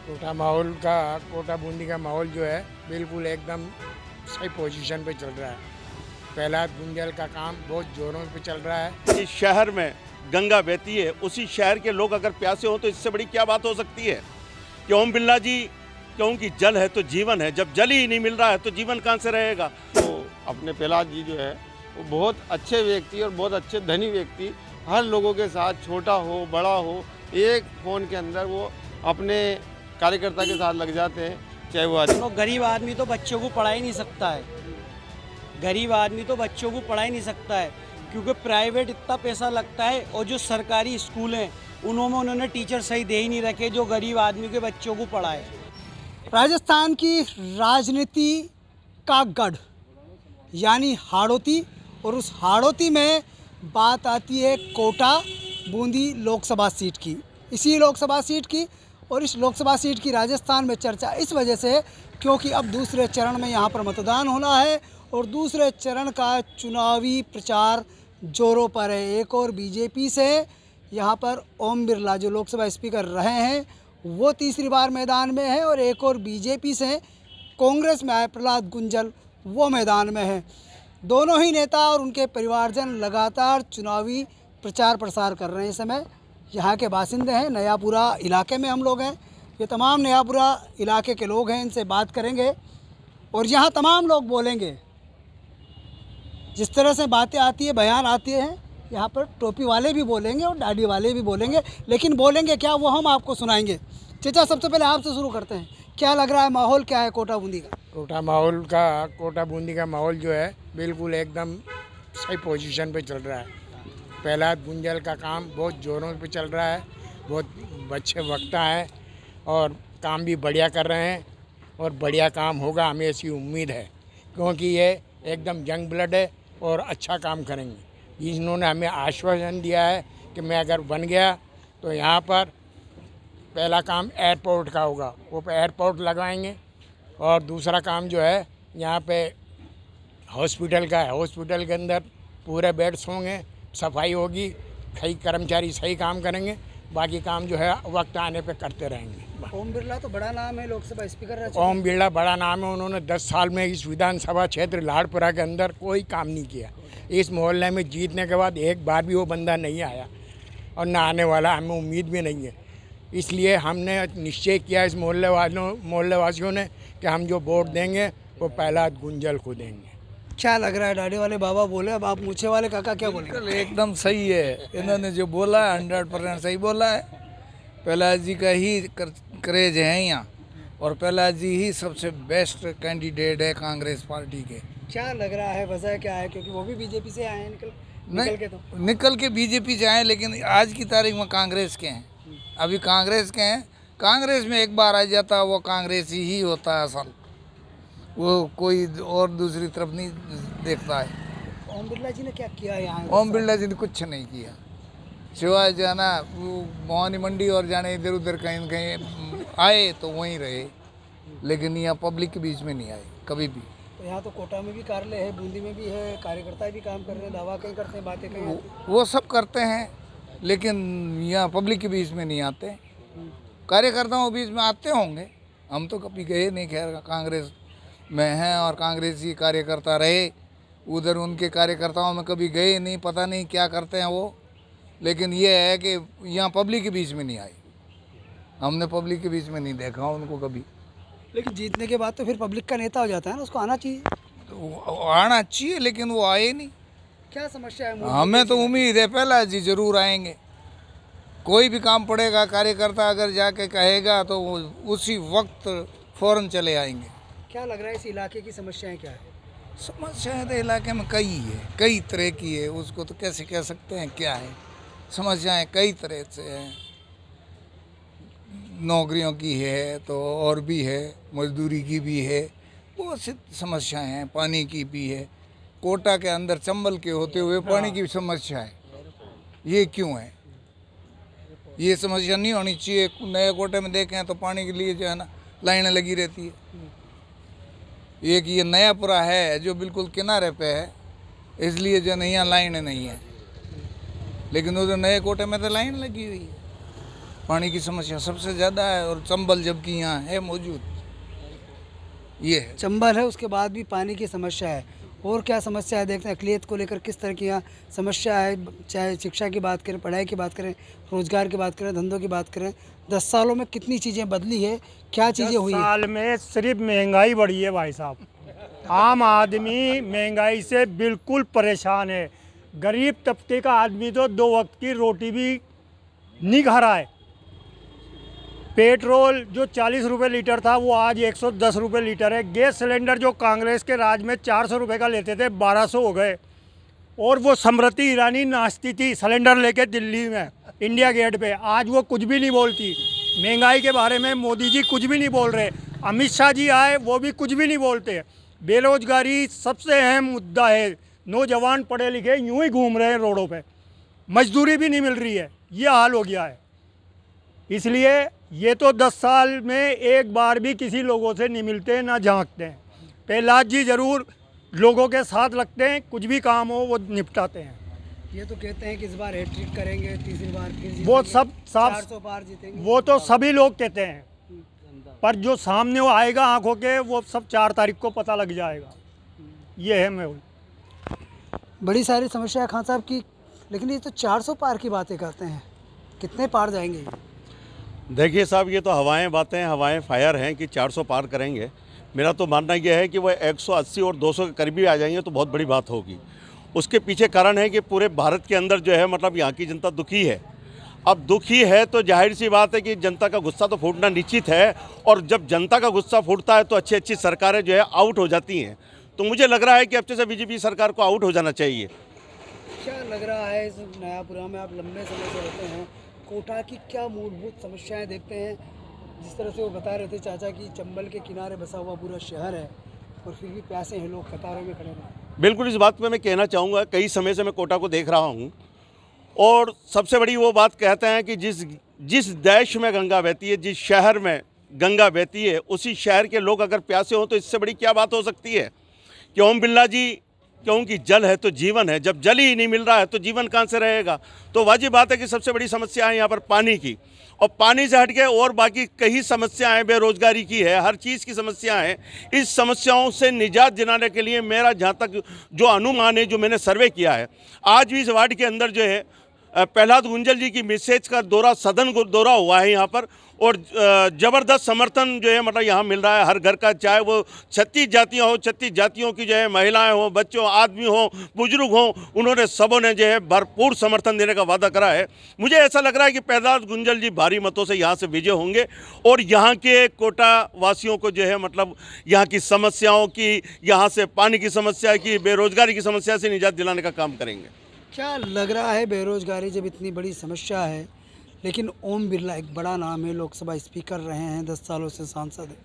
कोटा बूंदी का माहौल जो है बिल्कुल एकदम सही पोजीशन पे चल रहा है। प्रहलाद गुंजल का काम बहुत जोरों पे चल रहा है। इस शहर में गंगा बहती है, उसी शहर के लोग अगर प्यासे हो तो इससे बड़ी क्या बात हो सकती है कि ओम बिरला जी, क्योंकि जल है तो जीवन है, जब जल ही नहीं मिल रहा है तो जीवन कहाँ से रहेगा। तो अपने प्रहलाद जी जो है वो बहुत अच्छे व्यक्ति और बहुत अच्छे धनी व्यक्ति, हर लोगों के साथ छोटा हो बड़ा हो एक फ़ोन के अंदर वो अपने कार्यकर्ता के साथ लग जाते हैं, चाहे वो आदमी। तो गरीब आदमी तो बच्चों को पढ़ा ही नहीं सकता है, गरीब आदमी तो बच्चों को पढ़ा ही नहीं सकता है, क्योंकि प्राइवेट इतना पैसा लगता है और जो सरकारी स्कूल हैं उन्होंने टीचर सही दे ही नहीं रखे जो गरीब आदमी के बच्चों को पढ़ाए। राजस्थान की राजनीति का गढ़ यानी हाड़ौती, और उस हाड़ौती में बात आती है कोटा बूंदी लोकसभा सीट की। इसी लोकसभा सीट की और इस लोकसभा सीट की राजस्थान में चर्चा इस वजह से क्योंकि अब दूसरे चरण में यहाँ पर मतदान होना है और दूसरे चरण का चुनावी प्रचार जोरों पर है। एक और बीजेपी से यहाँ पर ओम बिरला जो लोकसभा स्पीकर रहे हैं वो तीसरी बार मैदान में है और एक और बीजेपी से कांग्रेस में आए प्रहलाद गुंजल वो मैदान में है। दोनों ही नेता और उनके परिवारजन लगातार चुनावी प्रचार प्रसार कर रहे हैं। इस समय यहाँ के बासिंदे हैं, नयापुरा इलाके में हम लोग हैं। ये तमाम नयापुरा इलाके के लोग हैं, इनसे बात करेंगे और यहाँ तमाम लोग बोलेंगे। जिस तरह से बातें आती है, बयान आते हैं, यहाँ पर टोपी वाले भी बोलेंगे और दाढ़ी वाले भी बोलेंगे, लेकिन बोलेंगे क्या वो हम आपको सुनाएंगे। चचा, सबसे पहले आपसे शुरू करते हैं, क्या लग रहा है, माहौल क्या है कोटा बूंदी का? कोटा बूंदी का माहौल जो है बिल्कुल एकदम सही पोजीशन पे चल रहा है। प्रहलाद गुंजल का काम बहुत जोरों पे चल रहा है, बहुत अच्छे वक्ता हैं और काम भी बढ़िया कर रहे हैं और बढ़िया काम होगा, हमें ऐसी उम्मीद है, क्योंकि ये एकदम यंग ब्लड है और अच्छा काम करेंगे। इन्होंने हमें आश्वासन दिया है कि मैं अगर बन गया तो यहाँ पर पहला काम एयरपोर्ट का होगा, वो पे एयरपोर्ट लगवाएंगे और दूसरा काम जो है यहाँ पे हॉस्पिटल का है, हॉस्पिटल के अंदर पूरे बेड्स होंगे, सफाई होगी, कई कर्मचारी सही काम करेंगे, बाकी काम जो है वक्त आने पे करते रहेंगे। ओम बिरला तो बड़ा नाम है, लोकसभा स्पीकर रह चुके। ओम बिरला बड़ा नाम है, उन्होंने 10 साल में इस विधानसभा क्षेत्र लाड़पुरा के अंदर कोई काम नहीं किया। इस मोहल्ले में जीतने के बाद एक बार भी वो बंदा नहीं आया और ना आने वाला, हमें उम्मीद भी नहीं है। इसलिए हमने निश्चय किया इस मोहल्लेवासियों ने कि हम जो वोट देंगे वो प्रहलाद गुंजल को देंगे। क्या लग रहा है, दाढ़ी वाले बाबा बोले, अब आप मूछे वाले काका क्या बोलेंगे? बिल्कुल एकदम सही है, इन्होंने जो बोला 100% सही बोला है। प्रहलाद जी का ही क्रेज है यहाँ और प्रहलाद जी ही सबसे बेस्ट कैंडिडेट है कांग्रेस पार्टी के। क्या लग रहा है, वजह क्या है, क्योंकि वो भी बीजेपी से आए हैं, निकल के बीजेपी से आए, लेकिन आज की तारीख में कांग्रेस के हैं, अभी कांग्रेस के हैं। कांग्रेस में एक बार आ जाता वो कांग्रेसी ही होता है असल, वो कोई और दूसरी तरफ नहीं देखता है। ओम बिरला जी ने क्या किया यहाँ? ओम बिरला जी ने कुछ नहीं किया, सिवाय जाना वो मोहानी मंडी और जाने इधर उधर कहीं न कहीं आए तो वहीं रहे, लेकिन यहाँ पब्लिक के बीच में नहीं आए कभी भी। तो यहाँ तो कोटा में भी कार्यालय है, बूंदी में भी है, कार्यकर्ता भी काम कर रहे हैं, दावा कहीं करते हैं, बातें कहीं वो सब करते हैं, लेकिन यहाँ पब्लिक के बीच में नहीं आते। कार्यकर्ताओं के बीच में आते होंगे, हम तो कभी गए नहीं, खैर कांग्रेस में हैं और कांग्रेसी कार्यकर्ता रहे, उधर उनके कार्यकर्ताओं में कभी गए नहीं, पता नहीं क्या करते हैं वो। लेकिन ये है कि यहाँ पब्लिक के बीच में नहीं आए, हमने पब्लिक के बीच में नहीं देखा उनको कभी। लेकिन जीतने के बाद तो फिर पब्लिक का नेता हो जाता है ना, उसको आना चाहिए। तो आना चाहिए, लेकिन वो आए नहीं। क्या समस्या है? हमें तो उम्मीद है प्रहलाद जी जरूर आएंगे, कोई भी काम पड़ेगा, कार्यकर्ता अगर जाके कहेगा तो वो उसी वक्त फौरन चले आएंगे। क्या लग रहा है, इस इलाके की समस्याएं क्या है? समस्याएं तो इलाके में कई है, कई तरह की है, उसको तो कैसे कह सकते हैं क्या है। समस्याएं कई तरह से हैं, नौकरियों की है तो और भी है, मजदूरी की भी है, बहुत सी समस्याएं हैं, पानी की भी है। कोटा के अंदर चंबल के होते हुए पानी की समस्या है, ये क्यों है? ये समस्या नहीं होनी चाहिए। नए कोटे में देखें तो पानी के लिए जो है ना लाइनें लगी रहती है। एक ये नयापुरा है जो बिल्कुल किनारे पे है, इसलिए जो नहीं यहाँ लाइनें नहीं है, लेकिन उधर नए कोटे में तो लाइन लगी हुई है। पानी की समस्या सबसे ज़्यादा है, और चंबल जबकि यहाँ है मौजूद, ये है। चंबल है, उसके बाद भी पानी की समस्या है। और क्या समस्या है देखते हैं अक़लियत को लेकर किस तरह की यहाँ समस्या है, चाहे शिक्षा की बात करें, पढ़ाई की बात करें, रोज़गार की बात करें, धंधों की बात करें। 10 सालों में कितनी चीज़ें बदली है, क्या चीज़ें हुई है? साल में सिर्फ महंगाई बढ़ी है भाई साहब। आम आदमी महंगाई से बिल्कुल परेशान है। गरीब तबके का आदमी तो 2 वक्त की रोटी भी नहीं खा रहा है। पेट्रोल जो 40 रुपये लीटर था वो आज 110 रुपये लीटर है। गैस सिलेंडर जो कांग्रेस के राज में 400 रुपये का लेते थे 1200 हो गए। और वो स्मृति ईरानी नाचती थी सिलेंडर लेके दिल्ली में इंडिया गेट पे, आज वो कुछ भी नहीं बोलती। महंगाई के बारे में मोदी जी कुछ भी नहीं बोल रहे। अमित शाह जी आए वो भी कुछ भी नहीं बोलते। बेरोजगारी सबसे अहम मुद्दा है। नौजवान पढ़े लिखे यूं ही घूम रहे हैं रोडों पे, मजदूरी भी नहीं मिल रही है। ये हाल हो गया है। इसलिए ये तो 10 साल में एक बार भी किसी लोगों से नहीं मिलते ना झांकते हैं। प्रहलाद जी ज़रूर लोगों के साथ लगते हैं, कुछ भी काम हो वो निपटाते हैं। ये तो कहते हैं कि इस बार हैट्रिक करेंगे, तीसरी बार फिर जीतेंगे, वो सब 400 पार जीतेंगे। वो तो सभी लोग कहते हैं, पर जो सामने वो आएगा आंखों के वो सब 4 तारीख को पता लग जाएगा। ये है मैं बड़ी सारी समस्या है खान साहब की, लेकिन ये तो 400 पार की बातें करते हैं, कितने पार जाएंगे? देखिए साहब, ये तो हवाएं बातें हैं, हवाएं फायर हैं कि 400 पार करेंगे। मेरा तो मानना यह है कि वह 180 और 200 के करीब भी आ जाएंगे तो बहुत बड़ी बात होगी। उसके पीछे कारण है कि पूरे भारत के अंदर जो है मतलब यहाँ की जनता दुखी है। अब दुखी है तो जाहिर सी बात है कि जनता का गुस्सा तो फूटना निश्चित है, और जब जनता का गुस्सा फूटता है तो अच्छी अच्छी सरकारें जो है आउट हो जाती हैं। तो मुझे लग रहा है कि अब से बीजेपी सरकार को आउट हो जाना चाहिए। क्या लग रहा है इस नयापुरा में, आप लंबे समय से रहते हैं, कोटा की क्या मूलभूत समस्याएं देखते हैं? जिस तरह से वो बता रहे थे चाचा कि चंबल के किनारे बसा हुआ पूरा शहर है और फिर भी प्यासे हैं लोग, कतारों में खड़े हैं। बिल्कुल, इस बात पे मैं कहना चाहूँगा, कई समय से मैं कोटा को देख रहा हूँ, और सबसे बड़ी वो बात कहते हैं कि जिस देश में गंगा बहती है, जिस शहर में गंगा बहती है, उसी शहर के लोग अगर प्यासे हों तो इससे बड़ी क्या बात हो सकती है कि ओम बिरला जी, क्योंकि जल है तो जीवन है, जब जल ही नहीं मिल रहा है तो जीवन कहाँ से रहेगा। तो वाजिब बात है कि सबसे बड़ी समस्या है यहाँ पर पानी की, और पानी से हट के और बाकी कई समस्याएं, बेरोजगारी की है, हर चीज़ की समस्या है। इस समस्याओं से निजात दिलाने के लिए मेरा जहाँ तक जो अनुमान है, जो मैंने सर्वे किया है, आज भी इस वार्ड के अंदर जो है प्रहलाद गुंजल जी की मैसेज का दौरा, सदन को दौरा हुआ है यहाँ पर, और ज़बरदस्त समर्थन जो है मतलब यहाँ मिल रहा है हर घर का, चाहे वो 36 जातियाँ हो, 36 जातियों की जो है महिलाएं हों, बच्चों, आदमी हों, बुजुर्ग हों, उन्होंने सबों ने जो है भरपूर समर्थन देने का वादा करा है। मुझे ऐसा लग रहा है कि प्रहलाद गुंजल जी भारी मतों से यहाँ से विजय होंगे और यहाँ के कोटा वासियों को जो है मतलब यहाँ की समस्याओं की, यहाँ से पानी की समस्या की, बेरोजगारी की समस्या से निजात दिलाने का काम करेंगे। क्या लग रहा है, बेरोजगारी जब इतनी बड़ी समस्या है, लेकिन ओम बिरला एक बड़ा नाम है, लोकसभा स्पीकर रहे हैं, 10 सालों से सांसद हैं,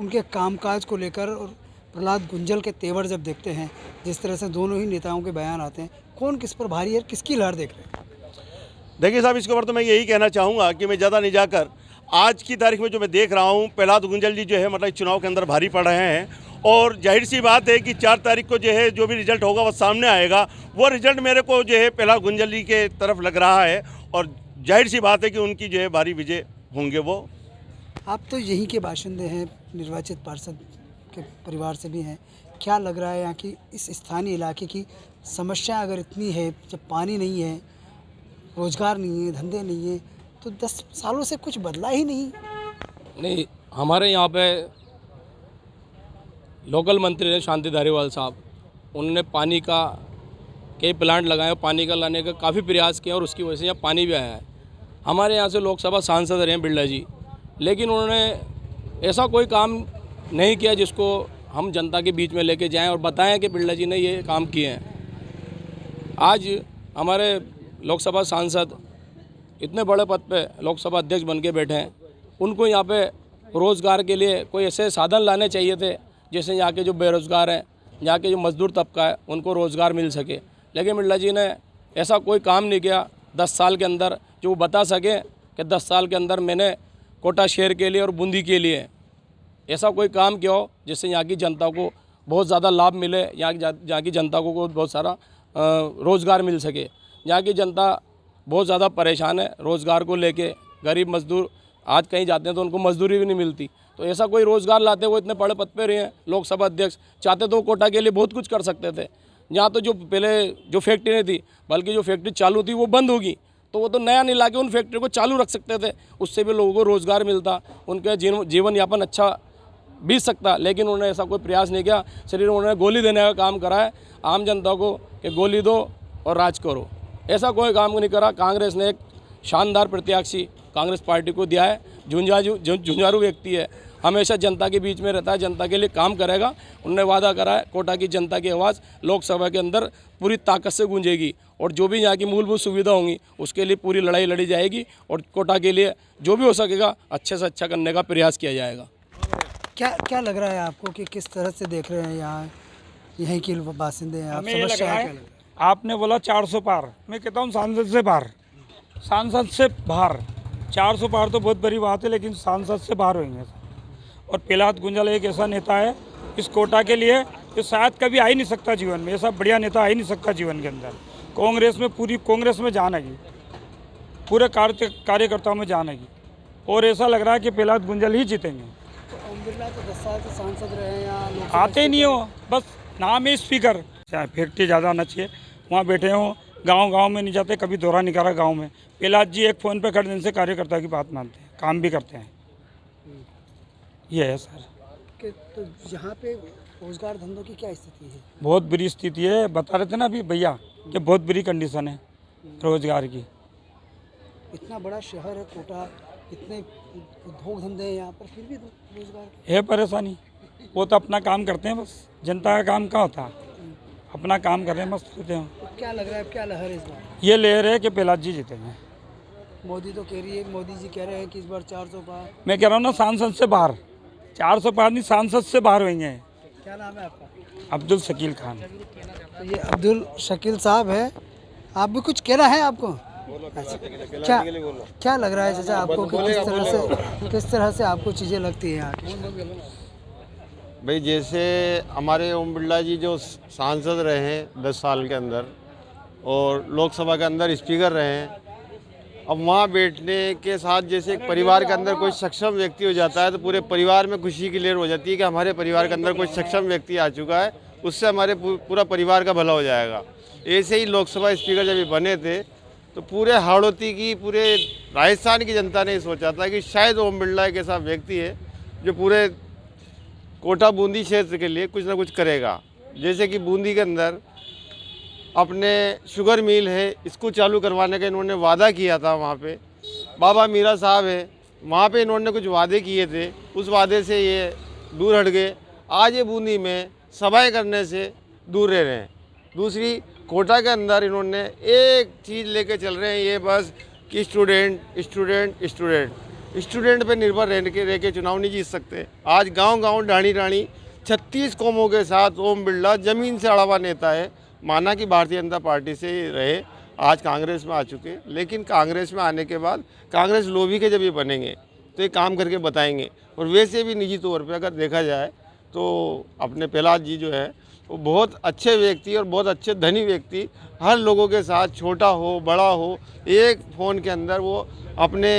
उनके कामकाज को लेकर और प्रहलाद गुंजल के तेवर जब देखते हैं, जिस तरह से दोनों ही नेताओं के बयान आते हैं, कौन किस पर भारी है, किसकी लहर देख रहे हैं? देखिए साहब, इसके ऊपर तो मैं यही कहना चाहूँगा कि मैं ज़्यादा नहीं जाकर, आज की तारीख में जो मैं देख रहा हूँ, प्रहलाद गुंजल जी जो है मतलब चुनाव के अंदर भारी पड़ रहे हैं, और जाहिर सी बात है कि 4 तारीख को जो है जो भी रिजल्ट होगा वो सामने आएगा। वो रिजल्ट मेरे को जो है प्रहलाद गुंजल जी के तरफ लग रहा है, और जाहिर सी बात है कि उनकी जो है भारी विजय होंगे वो। आप तो यहीं के बाशिंदे हैं, निर्वाचित पार्षद के परिवार से भी हैं, क्या लग रहा है यहाँ की इस स्थानीय इलाके की समस्या अगर इतनी है, जब पानी नहीं है, रोज़गार नहीं है, धंधे नहीं है, तो 10 सालों से कुछ बदला ही नहीं? हमारे यहाँ पे लोकल मंत्री हैं शांति धारीवाल साहब, उन्होंने पानी का कई प्लांट लगाए, पानी का लाने का काफ़ी प्रयास किया और उसकी वजह से यहाँ पानी भी आया है। हमारे यहाँ से लोकसभा सांसद रहे हैं बिरला जी, लेकिन उन्होंने ऐसा कोई काम नहीं किया जिसको हम जनता के बीच में लेके जाएं और बताएं कि बिरला जी ने ये काम किए हैं। आज हमारे लोकसभा सांसद इतने बड़े पद पे लोकसभा अध्यक्ष बन के बैठे हैं, उनको यहाँ पे रोज़गार के लिए कोई ऐसे साधन लाने चाहिए थे जिससे यहाँ के जो बेरोज़गार हैं, यहाँ के जो मजदूर तबका है, उनको रोज़गार मिल सके। लेकिन बिरला जी ने ऐसा कोई काम नहीं किया 10 साल के अंदर जो वो बता सके कि 10 साल के अंदर मैंने कोटा शहर के लिए और बूंदी के लिए ऐसा कोई काम किया हो जिससे यहाँ की जनता को बहुत ज़्यादा लाभ मिले, यहाँ की जनता को बहुत सारा रोज़गार मिल सके। यहाँ की जनता बहुत ज़्यादा परेशान है रोज़गार को लेके। गरीब मजदूर आज कहीं जाते हैं तो उनको मजदूरी भी नहीं मिलती। तो ऐसा कोई रोज़गार लाते, वो इतने बड़े पद पे रहे हैं लोकसभा अध्यक्ष, चाहते तो कोटा के लिए बहुत कुछ कर सकते थे। यहाँ तो जो पहले जो फैक्ट्री नहीं थी, बल्कि जो फैक्ट्री चालू थी वो बंद होगी, तो वो तो नया नहीं ला के उन फैक्ट्री को चालू रख सकते थे, उससे भी लोगों को रोज़गार मिलता, उनका जीवन यापन अच्छा बीत सकता। लेकिन उन्होंने ऐसा कोई प्रयास नहीं किया, सिर्फ उन्होंने गोली देने का काम करा है आम जनता को कि गोली दो और राज करो। ऐसा कोई काम नहीं करा। कांग्रेस ने एक शानदार प्रत्याशी कांग्रेस पार्टी को दिया है, झुंझारू व्यक्ति है, हमेशा जनता के बीच में रहता है, जनता के लिए काम करेगा। उन्होंने वादा करा है कोटा की जनता की आवाज़ लोकसभा के अंदर पूरी ताकत से गूंजेगी और जो भी यहाँ की मूलभूत सुविधा होंगी उसके लिए पूरी लड़ाई लड़ी जाएगी और कोटा के लिए जो भी हो सकेगा अच्छे से अच्छा करने का प्रयास किया जाएगा। क्या लग रहा है आपको कि किस तरह से देख रहे हैं यहाँ यहीं के बासिंदे हैं आप? समस्या है क्या लग रहा है? आपने बोला 400 पार, मैं कहता हूँ सांसद से बाहर, सांसद से बाहर 400 पार तो बहुत बड़ी बात है, लेकिन सांसद से बाहर होंगे। और प्रहलाद गुंजल एक ऐसा नेता है इस कोटा के लिए जो शायद कभी आ ही नहीं सकता जीवन में, ऐसा बढ़िया नेता आ ही नहीं सकता जीवन के अंदर। कांग्रेस में पूरी कांग्रेस में जान आएगी, पूरे कार्यकर्ताओं में जान आएगी और ऐसा लग रहा है कि प्रहलाद गुंजल ही जीतेंगे। तो ओम बिरला तो 10 साल से सांसद रहे हैं यहाँ, आते ही नहीं हो, बस नाम है स्पीकर। चाहे फैक्ट्री ज़्यादा आना चाहिए, वहाँ बैठे हो, गांव में नहीं जाते, कभी दौरा नहीं करा गांव में। प्रहलाद जी एक फ़ोन पे कर देने से कार्यकर्ता की बात मानते हैं, काम भी करते हैं। ये है सर कि तो यहाँ पे रोजगार धंधों की क्या स्थिति है? बहुत बुरी स्थिति है, बता रहे थे ना अभी भैया कि बहुत बुरी कंडीशन है रोजगार की। इतना बड़ा शहर है कोटा, इतने उद्योग धंधे हैं यहाँ पर, फिर भी रोजगार है परेशानी। वो तो अपना काम करते हैं, बस जनता का काम क्या होता है, अपना काम कर रहे हैं, मस्त रहते हैं। तो क्या लग रहा है, क्या लहर है इस बार? ये लहर है कि प्रहलाद जी जीतेंगे। मोदी तो कह रही है, मोदी जी कह रहे हैं कि इस बार 400 पार। मैं कह रहा हूँ ना सांसद से बाहर, 400 पार नहीं, सांसद से बाहर होंगे। क्या नाम है आपका? अब्दुल शकील खान। तो ये अब्दुल शकील साहब है, आप भी कुछ कहना है आपको? अच्छा, क्या लग रहा है चाचा आपको कि किस तरह से आपको चीज़ें लगती है यहाँ की? भाई जैसे हमारे ओम बिरला जी जो सांसद रहे हैं 10 साल के अंदर और लोकसभा के अंदर स्पीकर रहे हैं, अब वहाँ बैठने के साथ जैसे एक परिवार के अंदर कोई सक्षम व्यक्ति हो जाता है तो पूरे परिवार में खुशी की लहर हो जाती है कि हमारे परिवार के अंदर कोई सक्षम व्यक्ति आ चुका है, उससे हमारे पूरा परिवार का भला हो जाएगा। ऐसे ही लोकसभा स्पीकर जब ये बने थे तो पूरे हाड़ौती की, पूरे राजस्थान की जनता ने सोचा था कि शायद ओम बिरला एक ऐसा व्यक्ति है जो पूरे कोटा बूंदी क्षेत्र के लिए कुछ ना कुछ करेगा। जैसे कि बूंदी के अंदर अपने शुगर मिल है, इसको चालू करवाने का इन्होंने वादा किया था। वहाँ पे बाबा मीरा साहब है, वहाँ पे इन्होंने कुछ वादे किए थे, उस वादे से ये दूर हट गए। आज ये बूंदी में सभाएं करने से दूर रह रहे हैं। दूसरी, कोटा के अंदर इन्होंने एक चीज़ लेके चल रहे हैं, ये बस कि स्टूडेंट पे निर्भर रह के चुनाव नहीं जीत सकते। आज गांव ढाणी 36 कौमों के साथ ओम बिरला ज़मीन से अड़ा हुआ नेता है। माना कि भारतीय जनता पार्टी से ही रहे, आज कांग्रेस में आ चुके, लेकिन कांग्रेस में आने के बाद कांग्रेस लोभी के जब ये बनेंगे तो ये काम करके बताएंगे। और वैसे भी निजी तौर पे अगर देखा जाए तो अपने प्रहलाद जी जो है वो बहुत अच्छे व्यक्ति और बहुत अच्छे धनी व्यक्ति, हर लोगों के साथ, छोटा हो बड़ा हो, एक फ़ोन के अंदर वो अपने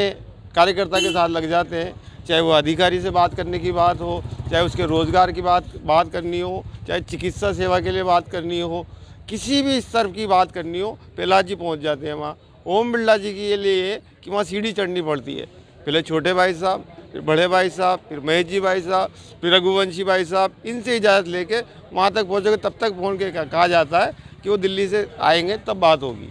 कार्यकर्ता के साथ लग जाते हैं। चाहे वो अधिकारी से बात करने की बात हो, चाहे उसके रोज़गार की बात करनी हो, चाहे चिकित्सा सेवा के लिए बात करनी हो, किसी भी स्तर की बात करनी हो, प्रहलाद जी पहुंच जाते हैं वहाँ। ओम बिरला जी के लिए कि वहाँ सीढ़ी चढ़नी पड़ती है, पहले छोटे भाई साहब, फिर बड़े भाई साहब, फिर महेश जी भाई साहब, फिर रघुवंशी भाई साहब, इनसे इजाज़त लेके वहाँ तक पहुँचोगे, तब तक फ़ोन के कहा जाता है कि वो दिल्ली से आएंगे तब बात होगी।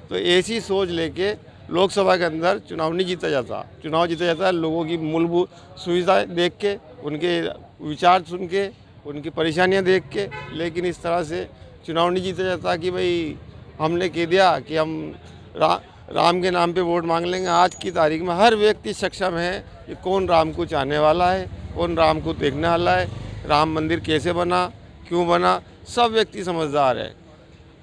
तो ऐसी सोच लेके लोकसभा के अंदर चुनाव नहीं जीता जाता। चुनाव जीता जाता है लोगों की मूलभूत सुविधाएं देख के, उनके विचार सुन के, उनकी परेशानियां देख के। लेकिन इस तरह से चुनाव नहीं जीता जाता कि भाई हमने कह दिया कि हम राम के नाम पे वोट मांग लेंगे। आज की तारीख में हर व्यक्ति सक्षम है कि कौन राम को चाहने वाला है, कौन राम को देखने वाला है, राम मंदिर कैसे बना, क्यों बना, सब व्यक्ति समझदार है।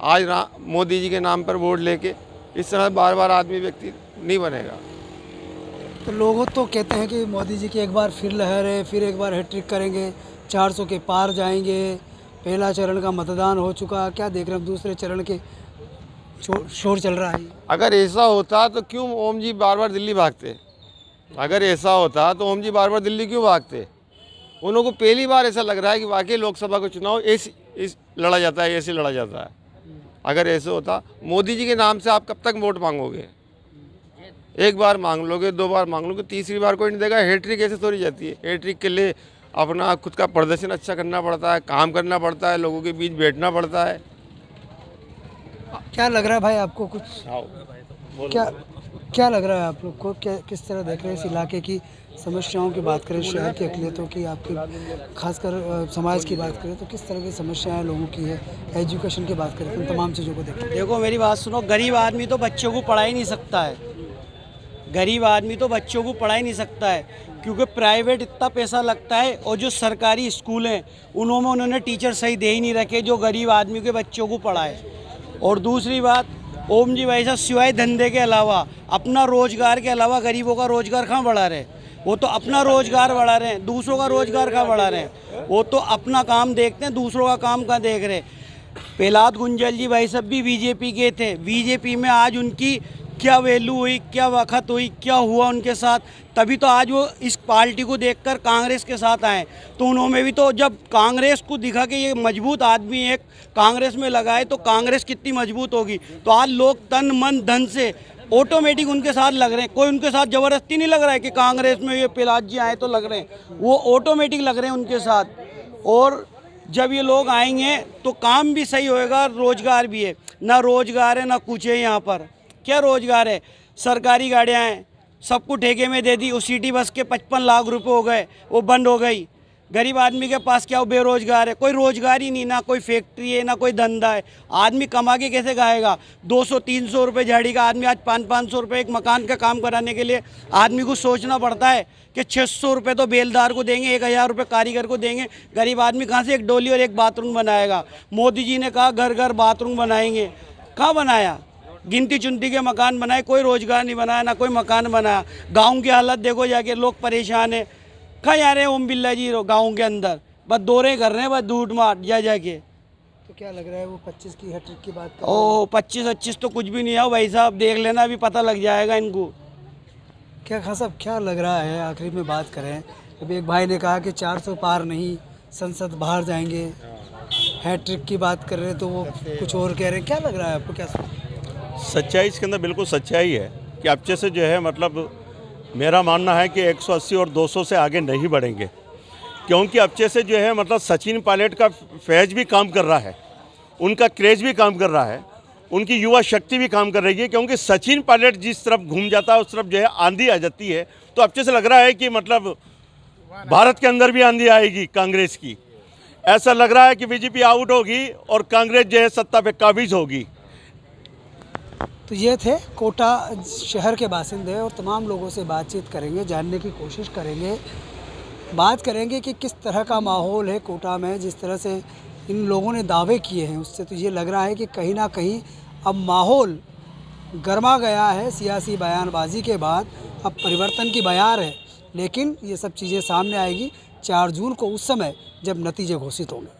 आज मोदी जी के नाम पर वोट लेके इस तरह बार आदमी व्यक्ति नहीं बनेगा। तो लोग तो कहते हैं कि मोदी जी की एक बार फिर लहर है, फिर एक बार हैट्रिक करेंगे, 400 के पार जाएंगे। पहला चरण का मतदान हो चुका, क्या देख रहे हैं दूसरे चरण के शोर चल रहा है। अगर ऐसा होता तो क्यों ओम जी बार बार दिल्ली भागते? अगर ऐसा होता तो ओम जी बार बार दिल्ली क्यों भागते? उन लोगों को पहली बार ऐसा लग रहा है कि वाकई लोकसभा का चुनाव लड़ा जाता है, ऐसे लड़ा जाता है। अगर ऐसे होता, मोदी जी के नाम से आप कब तक वोट मांगोगे? एक बार मांग लोगे, 2 बार मांग लोगे, तीसरी बार कोई नहीं देगा। हैट्रिक ऐसे थोड़ी जाती है। हैट्रिक के लिए अपना खुद का प्रदर्शन अच्छा करना पड़ता है, काम करना पड़ता है, लोगों के बीच बैठना पड़ता है। क्या लग रहा है भाई आपको कुछ? क्या लग रहा है आप लोग को? किस तरह देख रहे हैं इस इलाके की समस्याओं की बात करें, शहर की अकलियतों की, आपकी खासकर समाज की बात करें तो किस तरह की समस्याएं लोगों की है, एजुकेशन की बात करें तो उन तमाम चीज़ों को देखें। देखो मेरी बात सुनो, गरीब आदमी तो बच्चों को पढ़ा ही नहीं सकता है। गरीब आदमी तो बच्चों को पढ़ा ही नहीं सकता है, क्योंकि प्राइवेट इतना पैसा लगता है और जो सरकारी स्कूल हैं उन्होंने टीचर सही दे ही नहीं रखे जो गरीब आदमी के बच्चों को पढ़ाए। और दूसरी बात, ओम जी भाई साहब सिवाय धंधे के अलावा, अपना रोजगार के अलावा गरीबों का रोजगार कहाँ बढ़ा रहे? वो तो अपना रोजगार बढ़ा रहे हैं, दूसरों का रोजगार कहाँ बढ़ा रहे हैं? वो तो अपना काम देखते हैं, दूसरों का काम कहाँ देख रहे? प्रहलाद गुंजल जी भाई साहब भी बीजेपी के थे। बीजेपी में आज उनकी क्या वैल्यू हुई, क्या वक्त हुई, क्या हुआ उनके साथ? तभी तो आज वो इस पार्टी को देखकर कांग्रेस के साथ आए। तो उन्होंने भी तो जब कांग्रेस को दिखा कि ये मजबूत आदमी एक कांग्रेस में लगाए तो कांग्रेस कितनी मजबूत होगी, तो आज लोग तन मन धन से ऑटोमेटिक उनके साथ लग रहे हैं। कोई उनके साथ ज़बरदस्ती नहीं लग रहा है कि कांग्रेस में ये प्रहलाद जी आए तो लग रहे हैं, वो ऑटोमेटिक लग रहे हैं उनके साथ। और जब ये लोग आएंगे तो काम भी सही होएगा, रोजगार भी है। ना रोजगार है ना कुछ है यहाँ पर। क्या रोजगार है? सरकारी गाड़ियाँ हैं, सबको ठेके में दे दी। उस सिटी बस के 55 लाख रुपए हो गए, वो बंद हो गई। गरीब आदमी के पास क्या, वो बेरोजगार है, कोई रोजगार ही नहीं, ना कोई फैक्ट्री है ना कोई धंधा है। आदमी कमा के कैसे खाएगा? 200-300 रुपये झाड़ी का आदमी आज 500-500 रुपये एक मकान का काम कराने के लिए आदमी को सोचना पड़ता है कि 600 रुपये तो बेलदार को देंगे, 1000 रुपये कारीगर को देंगे। गरीब आदमी कहाँ से एक डोली और एक बाथरूम बनाएगा? मोदी जी ने कहा घर घर बाथरूम बनाएंगे, कहाँ बनाया? गिनती चुनती के मकान बनाए, कोई रोजगार नहीं बनाया, ना कोई मकान बनाया। गाँव की हालत देखो जाके, लोग परेशान हैं। कहाँ जा रहे हैं ओम बिरला जी गाँव के अंदर? बस दौरे कर रहे हैं, बस दूध मार जाके। तो क्या लग रहा है वो 25 की हैट्रिक की बात कर? ओह 25-25 तो कुछ भी नहीं है भाई साहब, देख लेना, अभी पता लग जाएगा इनको। क्या खास साहब क्या लग रहा है? आखिरी में बात करें, अभी एक भाई ने कहा कि 400 पार नहीं, संसद बाहर जाएंगे। हैट्रिक की बात कर रहे हैं तो वो कुछ और कह रहे हैं। क्या लग रहा है आपको? क्या सच्चाई इसके अंदर बिल्कुल सच्चाई है कि अब से जो है मतलब मेरा मानना है कि 180 और 200 से आगे नहीं बढ़ेंगे, क्योंकि अब से जो है मतलब सचिन पायलट का फैज भी काम कर रहा है, उनका क्रेज भी काम कर रहा है, उनकी युवा शक्ति भी काम कर रही है। क्योंकि सचिन पायलट जिस तरफ घूम जाता है उस तरफ जो है आंधी आ जाती है। तो अब से लग रहा है कि मतलब भारत के अंदर भी आंधी आएगी कांग्रेस की। ऐसा लग रहा है कि बीजेपी आउट होगी और कांग्रेस जो है सत्ता पे काबिज होगी। तो ये थे कोटा शहर के बासिंदे और तमाम लोगों से बातचीत करेंगे, जानने की कोशिश करेंगे, बात करेंगे कि किस तरह का माहौल है कोटा में। जिस तरह से इन लोगों ने दावे किए हैं उससे तो ये लग रहा है कि कहीं ना कहीं अब माहौल गर्मा गया है। सियासी बयानबाजी के बाद अब परिवर्तन की बयार है, लेकिन ये सब चीज़ें सामने आएगी 4 जून को, उस समय जब नतीजे घोषित होंगे।